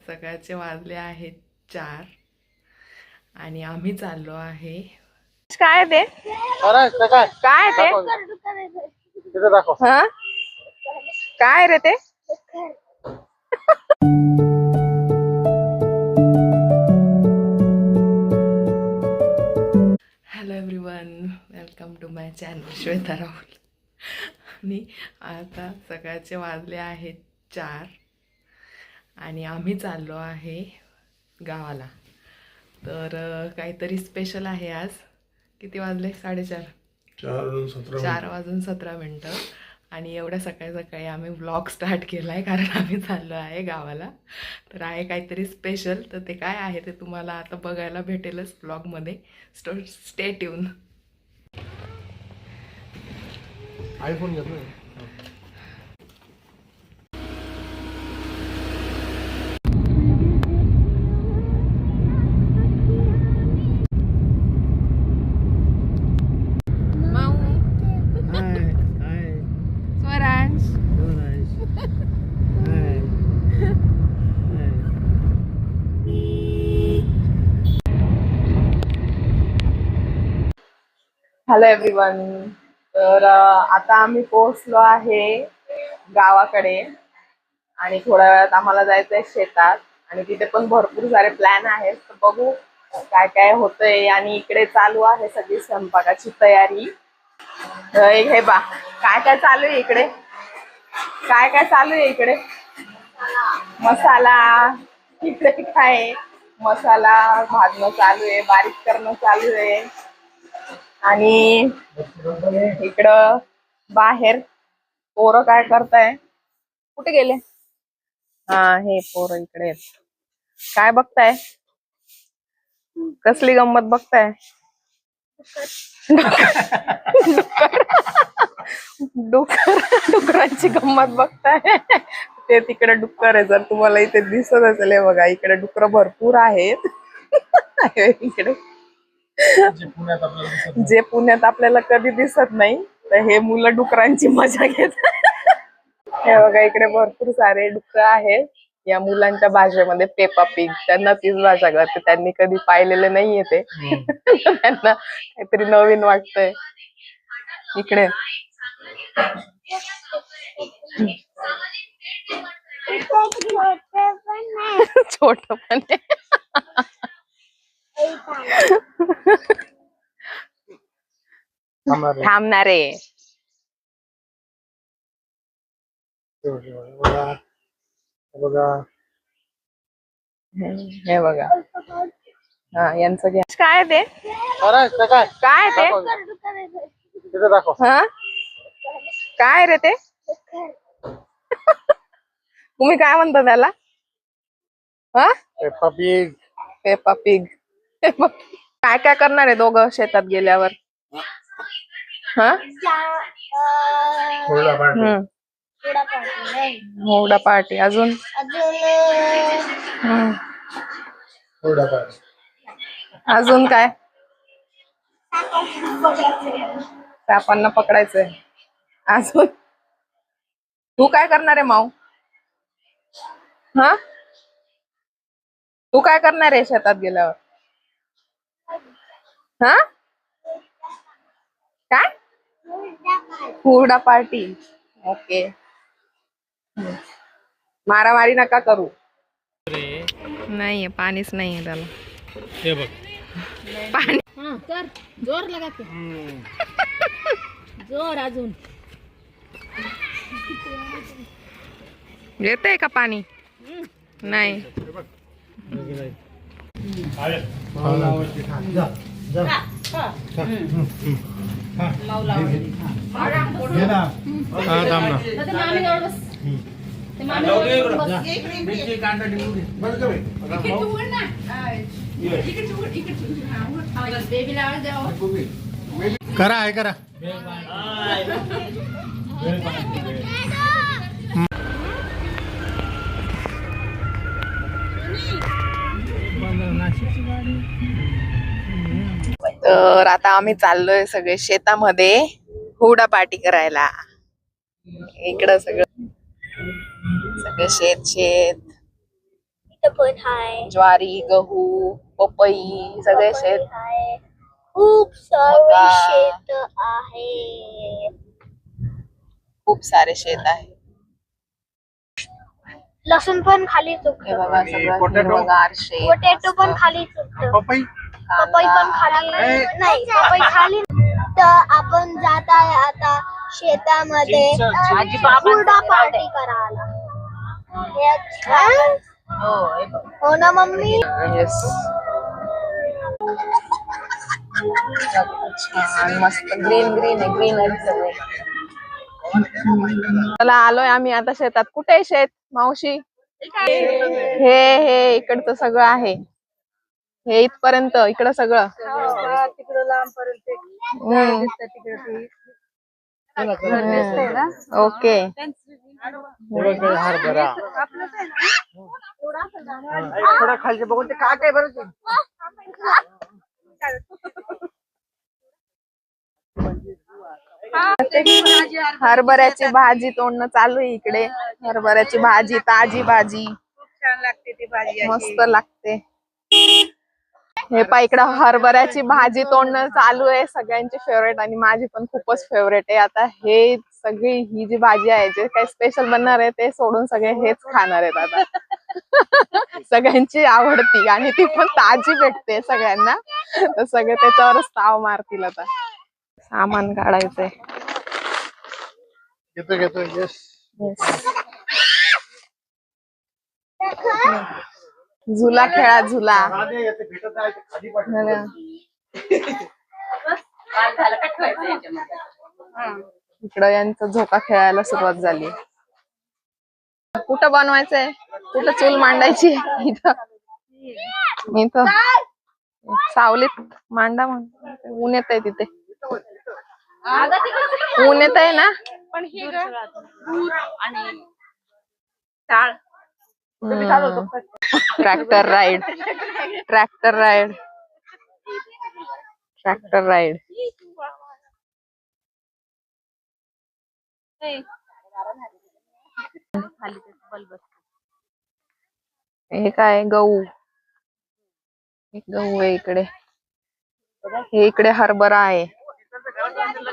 सकाळचे वाजले आहेत 4 आणि आम्ही चाललो आहे. काय ते काय ते हा काय रे ते. Hello everyone, welcome to my channel Shweta Rahul. आणि आता सकाळचे वाजले आहेत 4 आणि आम्ही चाललो आहे गावाला. तर काहीतरी स्पेशल आहे आज. किती वाजले? 4:30. 4:17 आणि एवढ्या सकाळी सकाळी आम्ही व्लॉग स्टार्ट केला आहे कारण आम्ही चाललो आहे गावाला. तर आहे काहीतरी स्पेशल. तर ते काय आहे ते तुम्हाला आता बघायला भेटेलच व्लॉगमध्ये. Stay tune. आयफोन घेतला. Swaransh hello everyone. तर आता आम्ही पोहोचलो आहे गावाकडे आणि थोड्या वेळात आम्हाला जायचंय शेतात आणि तिथे पण भरपूर सारे प्लॅन आहेत. तर बघू काय काय होतंय. आणि इकडे चालू आहे सगळी स्वयंपाकाची तयारी. हे बा काय काय चालू आहे इकडे. काय काय चालू आहे इकडे. मसाला. इकडे काय मसाला भाजणं चालू आहे, बारीक करणं चालू आहे. आणि इकडं बाहेर पोरं काय करताय. कुठे गेले? हा हे पोरं इकडे आहेत. काय बघताय? कसली गंमत बघताय? डुकरांची गंमत बघताय. ते तिकडे डुक्कर आहे. जर तुम्हाला इथे दिसत असेल, हे बघा इकडे डुक्कर भरपूर आहेत. इकडे जे पुण्यात आपल्याला कधी दिसत नाही, तर हे मुलं डुकरांची मजा घेत. हे बघा इकडे भरपूर सारे डुक्कर आहेत. या मुलांच्या भाषेमध्ये पेपा पिग. त्यांना तीच भाषा कळते. त्यांनी कधी पाहिलेलं नाहीये ते. त्यांना काहीतरी नवीन वाटतंय. इकडे छोट पण थांबणारे. हे बघा हा यांचं घ्या. काय ते काय ते हा काय रे ते. तुम्ही काय म्हणता त्याला? हा पेप्पा पिग. Peppa pig. काय काय करणार आहे दोघं शेतात गेल्यावर? हा मोडा पार्टी. अजून अजून काय? सापांना पकडायचंय. अजून तू काय करणार आहे माऊ? हा तू काय करणार आहे शेतात गेल्यावर? हा काय? हुरडा पार्टी. ओके. मारामारी नका करू. नाहीये पाणीच नाहीये त्याला. हे बघ पाणी कर जोर लगा के. जोर अजून येतंय का पाणी? नाही. करा आहे करा. तर आता आम्ही चाललोय सगळे शेतामध्ये हुरडा पार्टी करायला. इकडं सगळं शेत शेत इथं पण हाय. ज्वारी, गहू, पपई सगळे शेत. हाय. खूप सारे मका. शेत आहे. खूप सारे शेत आहे. लसूण पण खालीच हे उगतं. बघा सगळं potato. हिरवंगार शेत. पोटॅटो पण मस्त. खालीच उगतं. पपई पपई पण खाली नाही, पपई खाली. तर आपण जात आहे आता शेतामध्ये हुरडा पार्टी करायला. हे छान. हो ना मम्मी. येस. छान मस्त ग्रीन ग्रीन आहे, ग्रीनरी सगळे. चला आलोय आम्ही आता शेतात. कुठे आहे शेत मावशी? हे इकडचं सगळं आहे. हे इथपर्यंत इकडं सगळं. ओके. हरभरा थोडा खालचे बघून ते काय काय बरं हरभऱ्याची भाजी तोडणं चालू आहे इकडे. हरभऱ्याची भाजी, ताजी भाजी छान लागते ती भाजी. मस्त लागते. हे पा इकडं हरभऱ्याची भाजी तोडणं चालू आहे. सगळ्यांची फेवरेट आणि माझी पण खूपच फेवरेट आहे. आता हे सगळी ही जी भाजी आहे जे काही स्पेशल बनणार आहे ते सोडून सगळे हेच खाणार आहेत आता. सगळ्यांची आवडती आणि ती पण ताजी भेटते सगळ्यांना, तर सगळे त्याच्यावरच ताव मारतील आता. सामान काढायचंय. घेतो यस. झुला खेळा झुला. इकडं यांचं झोका खेळायला सुरुवात झाली. कुठं बनवायचंय? कुठं चूल मांडायची? इथं सावलीत मांडा. मग ऊन येत आहे तिथे. ऊन येत आहे ना. Tractor ride. Tractor ride. Tractor ride. हे काय गहू. गहू आहे इकडे. हे इकडे हरभरा आहे.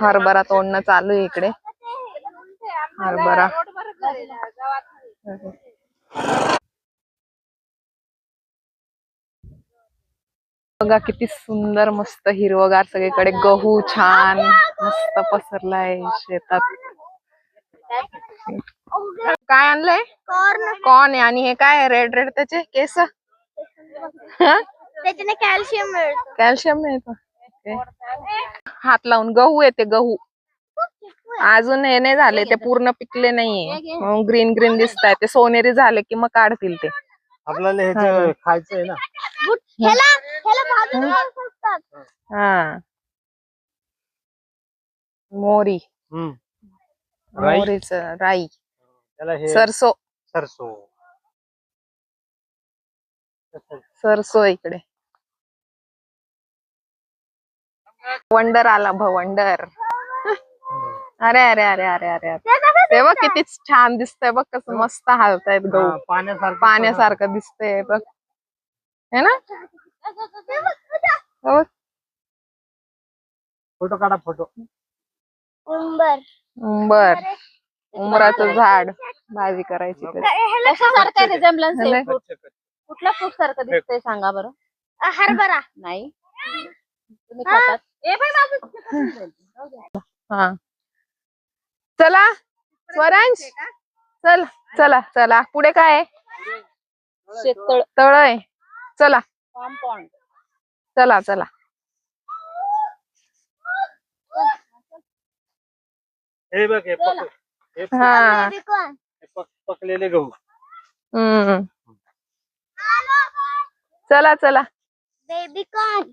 हरभरा तोडणं चालू आहे इकडे. हरभरा. बघा किती सुंदर मस्त हिरवगार सगळीकडे गहू छान मस्त पसरलाय शेतात. काय आणलंय? कॉर्न आहे. आणि हे काय रेड रेड त्याचे केस? त्याच्याने कॅल्शियम मिळतं. कॅल्शियम मिळतं. हात लावून गहू येते. गहू अजून हे नाही झाले, ते पूर्ण पिकले नाहीये, मग ग्रीन ग्रीन दिसताय. ते सोनेरी झाले की मग काढतील ते. आपल्याला हे खायचंय ना. हा मोरी. मोरीच राई. सरसो. सरसो. सरसो इकडे. वंडर आला भवंडर. अरे अरे अरे अरे अरे ते बघ किती छान दिसतंय. बघ कसं मस्त हालतायत गहू. पाण्यासारखं दिसतंय बघ. है ना. फोटो काढा. फोटो. उंबर. उंबराचं झाड. भाजी करायची. कशासारखं रिझेम्बलन्स आहे फ्रूट? कुठल्या फ्रूट सारखं दिसतंय सांगा बरं? हरभरा नाही. तुम्ही खातात? हा चला स्वरांश. चल चला चला. पुढे काय आहे? शेततळ. तळ आहे. चला कॉम्पाउंड. चला चला. हे बघ हा पकलेले गहू. चला चला. Baby corn.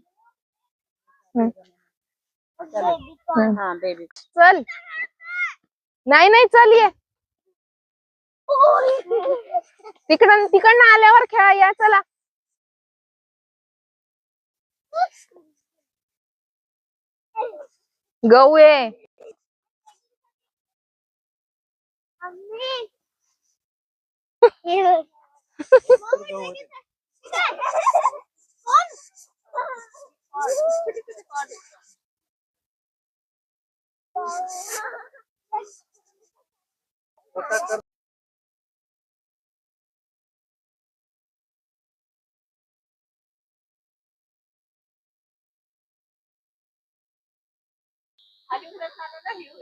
हा बेबी. चल. नाही नाही चल ये. तिकडनं आल्यावर खेळा. या चला. गहू आहे.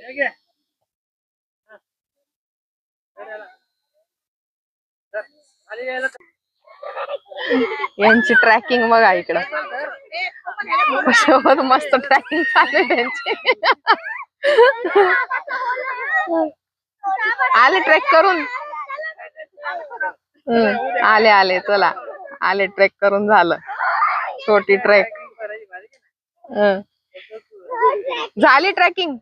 हे घे. खाली यायला यांची ट्रॅकिंग बघा इकडं. कशावर मस्त ट्रॅकिंग चालू आहे त्यांची. आले ट्रेक करून. आले आले चला आले ट्रेक करून झालं. छोटी ट्रेक झाली ट्रेकिंग.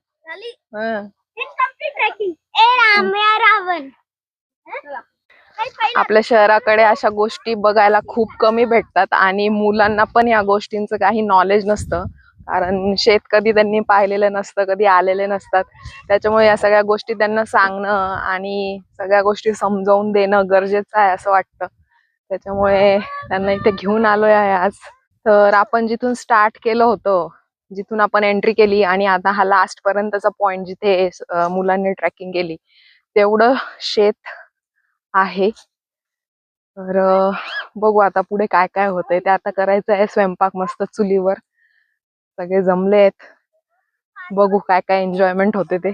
ट्रेकिंग ए राम्या रावण. आपल्या शहराकडे अशा गोष्टी बघायला खूप कमी भेटतात आणि मुलांना पण या गोष्टींचं काही नॉलेज नसतं, कारण शेत कधी त्यांनी पाहिलेलं नसतं, कधी आलेले नसतात. त्याच्यामुळे या सगळ्या गोष्टी त्यांना सांगणं आणि सगळ्या गोष्टी समजावून देणं गरजेचं आहे असं वाटतं. त्याच्यामुळे त्यांना इथे घेऊन आलोय आहे आज. तर आपण जिथून स्टार्ट केलं होतं, जिथून आपण एंट्री केली आणि आता हा लास्ट पर्यंतचा पॉइंट जिथे मुलांनी ट्रेकिंग केली, तेवढं शेत आहे. तर बघू आता पुढे काय काय होतंय ते. आता करायचं आहे स्वयंपाक मस्त चुलीवर. सगळे जमले आहेत, बघू काय काय एन्जॉयमेंट होते ते.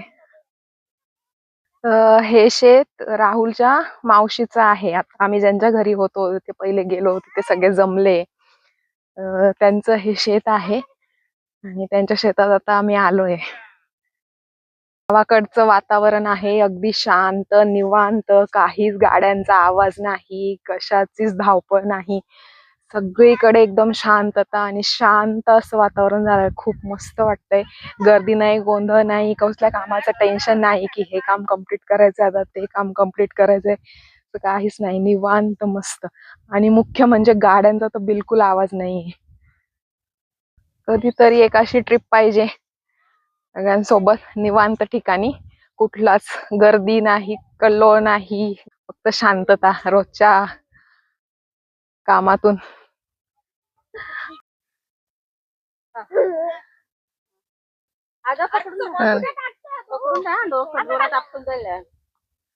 हे शेत राहुलच्या मावशीचं आहे. आता आम्ही ज्यांच्या घरी होतो ते पहिले गेलो होतो, ते सगळे जमले. त्यांचं हे शेत आहे आणि त्यांच्या शेतात आता आम्ही आलोय. गावाकडचं वातावरण आहे, अगदी शांत निवांत, काहीच गाड्यांचा आवाज नाही, कशाचीच धावपळ नाही. सगळीकडे एकदम शांतता आणि शांत असं वातावरण झालंय. खूप मस्त वाटतंय. गर्दी नाही, गोंधळ नाही, कसल्या कामाचं टेन्शन नाही की हे काम कम्प्लीट करायचंय आता ते काम कम्प्लीट करायचंय, काहीच नाही. निवांत मस्त. आणि मुख्य म्हणजे गाड्यांचा तर बिलकुल आवाज नाहीये. कधीतरी एक अशी ट्रिप पाहिजे सगळ्यांसोबत निवांत ठिकाणी, कुठलाच गर्दी नाही, कल्लोळ नाही, फक्त शांतता रोजच्या कामातून. अगं पकडून ना डोकं जोरात आपटून जाईल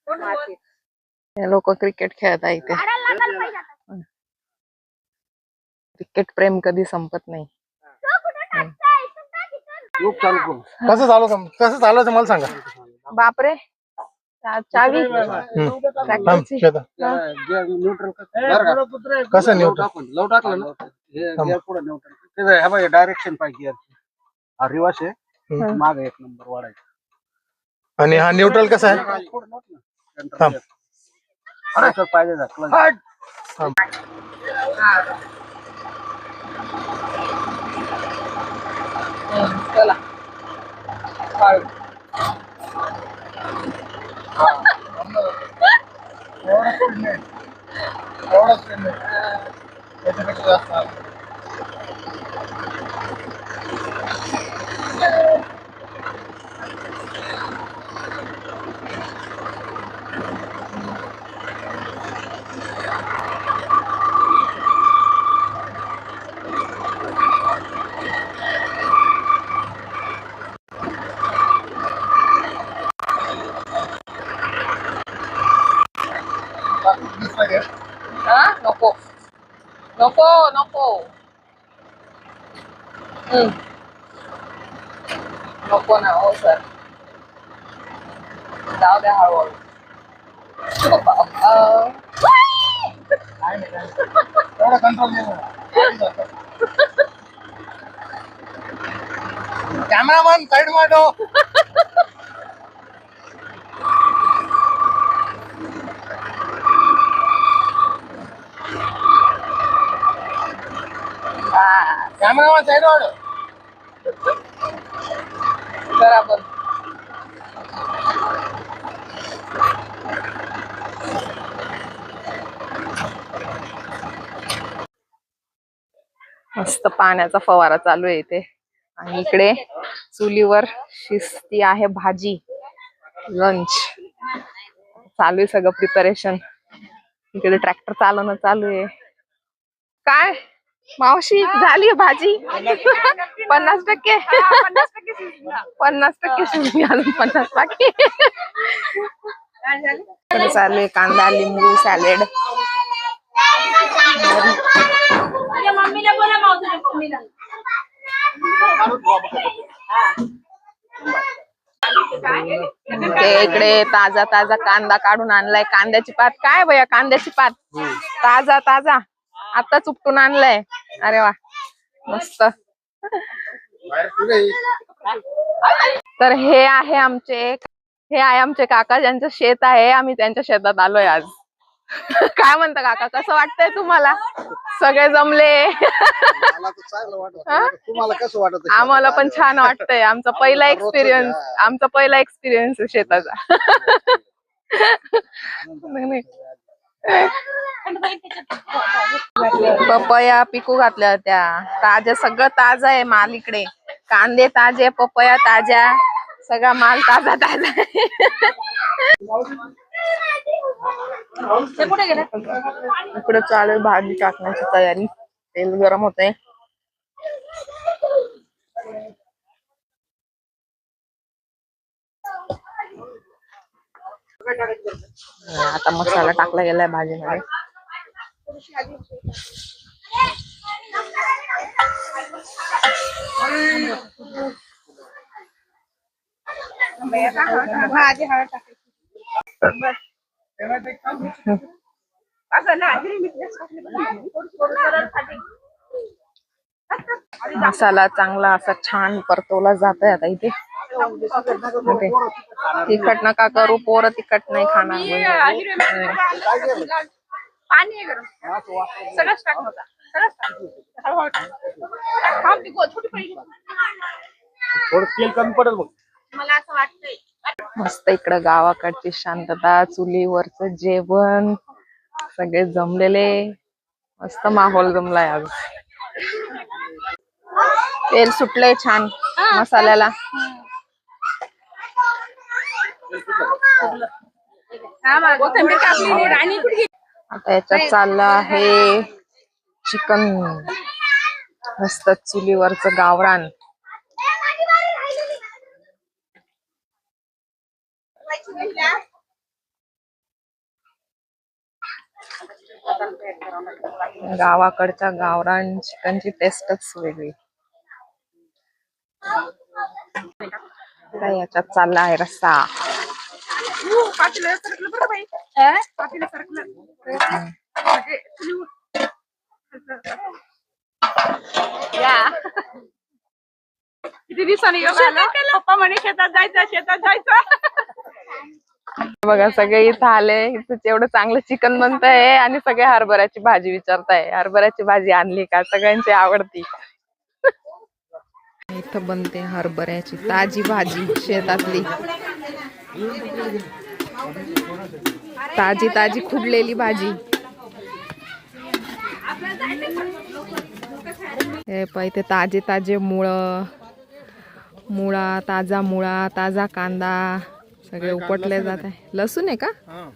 मातीत. हे लोक क्रिकेट खेळत आहे इथे. क्रिकेट प्रेम कधी संपत नाही. कसं चालवतं मला सांगा. बापरे, चावी ट्रॅक्टरची. कसं न्यूट्रल लव टाकलं ना डायरेक्शन पाहिजे. रिवाश आहे मागे एक नंबर वाढायचा. आणि हा न्यूट्रल कसा आहे? थांब. पाहिजे चला नको नको नको नको ना. हो सर, जाऊ द्या हळूहळू. कॅमेरामॅन साइड मारो. कॅमेरामॅन साइड वाढ. बरोबर. मस्त पाण्याचा फवारा चालू आहे इथे आणि इकडे चुलीवर शिजती आहे भाजी. लंच चालू आहे, सगळं प्रिपरेशन. इकडे ट्रॅक्टर चालवणं चालू आहे. काय मावशी झाली भाजी 50%. 50% शिजली, अजून 50 बाकी. इकडे चालू आहे कांदा लिंबू सॅलेड. ते इकडे ताजा ताजा कांदा काढून आणलाय. कांद्याची पात काय भैया, कांद्याची पात ताजा ताजा आता उपटून आणलाय. अरे वा मस्त. तर हे आहे आमचे काका ज्यांचं शेत आहे. आम्ही त्यांच्या शेतात आलोय आज. काय म्हणता काका, कसं वाटतंय तुम्हाला? सगळे जमले. मला तर चांगलं वाटत. तुम्हाला कसं वाटत? आम्हाला पण छान वाटतंय. आमचा पहिला एक्सपिरियन्स आहे शेताचा. पपया पिकू घातल्या होत्या ताज्या. सगळं ताजं आहे माल इकडे. कांदे ताजे, पपया ताज्या, सगळा माल ताजा ताजा आहे. इकडे चालू आहे भाजी टाकण्याची तयारी. तेल गरम होतंय. आता मसाला टाकला गेलाय भाजीमध्ये. मसाला चांगला असा छान परतवला जातोय आता इथे. तिखट नका करू, पोरं तिखट नाही खाणार. पाणी गरम सगळंच टाक होता. थोडं तेल कमी पडेल बघ. मला असं वाटतंय मस्त इकडं गावाकडची शांतता, चुलीवरचं जेवण, सगळे जमलेले. मस्त माहोल जमलाय आज. तेल सुटलंय छान मसाल्याला. आता याच्यात चाललं आहे चिकन. मस्त चुलीवरचं गावरान. गावाकडच्या गावरान चिकनची टेस्टच वेगळी. याच्यात चालला आहे रस्सा. किती दिवसांनी पप्पा म्हणे शेतात जायचं. बघा सगळे इथं आले. इथं एवढं चांगलं चिकन बनतंय आणि सगळे हरभऱ्याची भाजी विचारताय. हरभऱ्याची भाजी आणली का? सगळ्यांची आवडती. इथं बनते हरभऱ्याची ताजी भाजी शेतातली. ताजी ताजी खुडलेली भाजी. हे इथे ताजे ताजे ताजा मुळा, ताजा कांदा सगळे उपटले जात आहे. लसूण आहे का?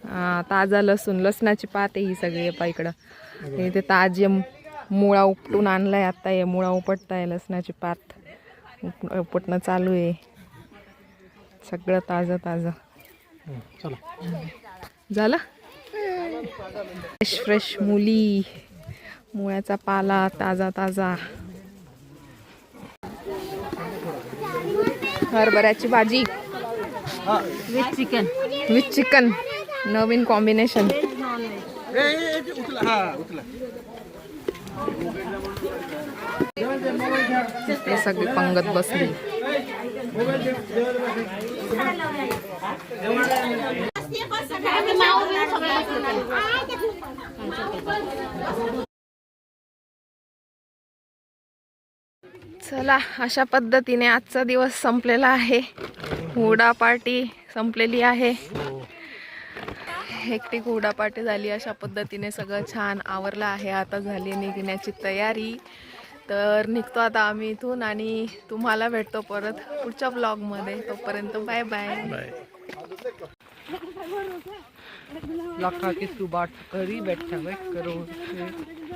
हा ताजा लसणाची पात आहे ही सगळी. इकडं इथे ताजे मुळा उपटून आणलाय. आता हे मुळा उपटताय. लसणाची पात उपटणं चालू आहे. सगळं ताजं झालं. फ्रेश मुळ्याचा पाला ताजा. हरभऱ्याची भाजी विथ चिकन नवीन कॉम्बिनेशन. ते सगळी पंगत बसली. चला अशा पद्धतीने आजचा दिवस संपलेला आहे. हुरडा पार्टी संपलेली आहे. हेक्टिक हुरडा पार्टी झाली. अशा पद्धतीने सगळं छान आवरलं आहे. आता झाली निघण्याची तयारी. तर निघतो आता आम्ही इथून आणि तुम्हाला भेटतो परत पुढच्या ब्लॉगमध्ये. तोपर्यंत बाय बाय. लाखा की तू बात करी बैठा है करोड़ से